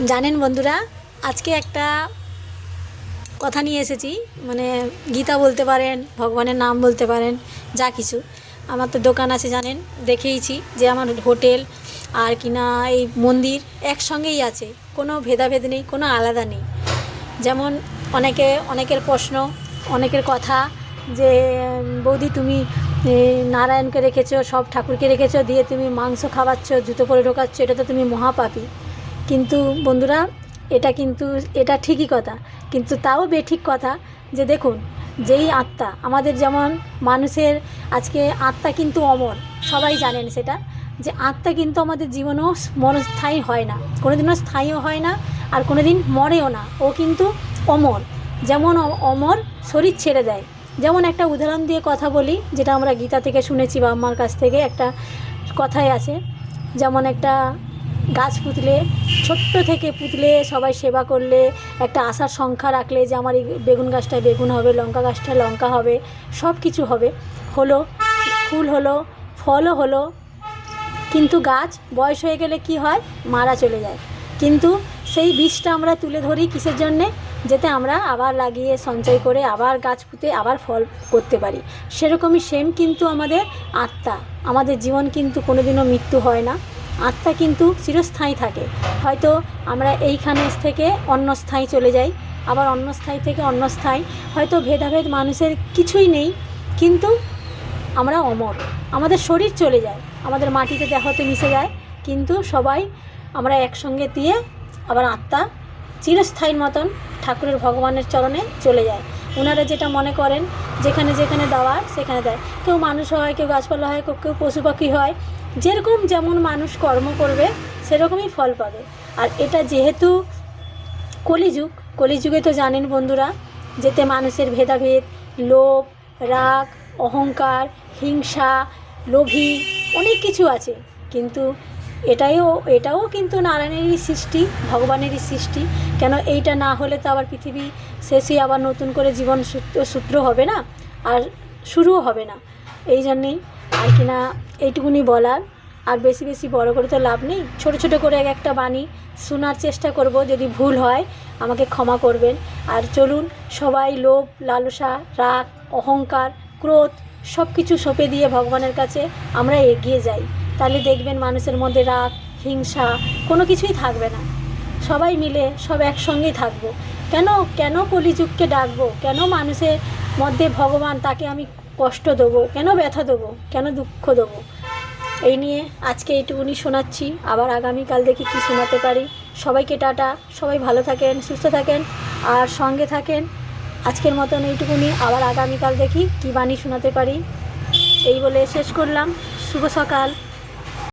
জানেন বন্ধুরা, আজকে একটা কথা নিয়ে এসেছি। মানে গীতা বলতে পারেন, ভগবানের নাম বলতে পারেন, যা কিছু। আমার তো দোকান আছে জানেন, দেখেইছি যে আমার হোটেল আর কিনা এই মন্দির একসঙ্গেই আছে, কোনো ভেদাভেদ নেই, কোনো আলাদা নেই। যেমন অনেকের প্রশ্ন, অনেকের কথা যে বৌদি তুমি নারায়ণকে রেখেছো, সব ঠাকুরকে রেখেছো, দিয়ে তুমি মাংস খাওয়াচ্ছ, জুতো পরে ঢোকাচ্ছ, এটা তো তুমি মহাপাপী। কিন্তু বন্ধুরা, এটা ঠিকই কথা, কিন্তু তাও বেঠিক কথা। যে দেখুন, যেই আত্মা আমাদের, যেমন মানুষের আজকে আত্মা কিন্তু অমর, সবাই জানেন সেটা, যে আত্মা কিন্তু আমাদের জীবনেও মনস্থায়ী হয় না, কোনো দিনও স্থায়ীও হয় না, আর কোনো দিন মরেও না। ও কিন্তু অমর। যেমন অমর শরীর ছেড়ে দেয়। যেমন একটা উদাহরণ দিয়ে কথা বলি, যেটা আমরা গীতা থেকে শুনেছি বা আমার কাছ থেকে একটা কথাই আছে। যেমন একটা গাছ পুতলে, ছোট্ট থেকে পুতলে সবাই সেবা করলে, একটা আশার সংখ্যা রাখলে যে আমার এই বেগুন গাছটায় বেগুন হবে, লঙ্কা গাছটায় লঙ্কা হবে, সব কিছু হবে, হলো, ফুল হলো, ফলও হলো। কিন্তু গাছ বয়স হয়ে গেলে কি হয়? মারা চলে যায়। কিন্তু সেই বীজটা আমরা তুলে ধরি কিসের জন্যে? যাতে আমরা আবার লাগিয়ে সঞ্চয় করে আবার গাছ পুঁতে আবার ফল করতে পারি। সেরকমই সেম কিন্তু আমাদের আত্মা, আমাদের জীবন কিন্তু কোনোদিনও মৃত্যু হয় না। আত্মা কিন্তু চিরস্থায়ী থাকে। হয়তো আমরা এইখানে থেকে অন্য স্থায়ী চলে যাই, আবার অন্য স্থায়ী থেকে অন্য স্থায়ী, হয়তো ভেদাভেদ মানুষের কিছুই নেই, কিন্তু আমরা অমর। আমাদের শরীর চলে যায়, আমাদের মাটিতে দেহতে মিশে যায়, কিন্তু সবাই আমরা একসঙ্গে দিয়ে আবার আত্মা চিরস্থায়ীর মতন ঠাকুরের ভগবানের চরণে চলে যায়। ওনারা যেটা মনে করেন, যেখানে যেখানে দেওয়ার সেখানে দেয়। কেউ মানুষ হয়, কেউ গাছপালা হয়, কেউ পশু পাখি হয়। যেরকম যেমন মানুষ কর্ম করবে সেরকমই ফল পাবে। আর এটা যেহেতু কলিযুগে তো জানেন বন্ধুরা, যেতে মানুষের ভেদাভেদ, লোভ, রাগ, অহংকার, হিংসা, লোভী, অনেক কিছু আছে। কিন্তু এটাও কিন্তু নারায়ণেরই সৃষ্টি, ভগবানেরই সৃষ্টি। কেন এইটা না হলে তো আবার পৃথিবী শেষে আবার নতুন করে জীবন সূত্র হবে না, আর শুরুও হবে না। এই জন্যেই আর কিনা এইটুকুনি বলার। আর বেশি বেশি বড় করে তো লাভ নেই, ছোট ছোট করে একটা বাণী শোনার চেষ্টা করব। যদি ভুল হয় আমাকে ক্ষমা করবেন। আর চলুন সবাই লোভ, লালসা, রাগ, অহংকার, ক্রোধ সব কিছু সঁপে দিয়ে ভগবানের কাছে আমরা এগিয়ে যাই। তাহলে দেখবেন মানুষের মধ্যে রাগ, হিংসা কোনো কিছুই থাকবে না। সবাই মিলে সব একসঙ্গেই থাকবো। কেন কলিযুগকে ডাকবো? কেন মানুষের মধ্যে ভগবান, তাকে আমি কষ্ট দেবো? কেন ব্যথা দেবো? কেন দুঃখ দেবো? এই নিয়ে আজকে এইটুকুনি শোনাচ্ছি। আবার আগামীকাল দেখি কী শোনাতে পারি। সবাইকে টাটা, সবাই ভালো থাকেন, সুস্থ থাকেন, আর সঙ্গে থাকেন। আজকের মতন এইটুকুনি, আবার আগামীকাল দেখি কী বাণী শোনাতে পারি। এই বলে শেষ করলাম। শুভ সকাল।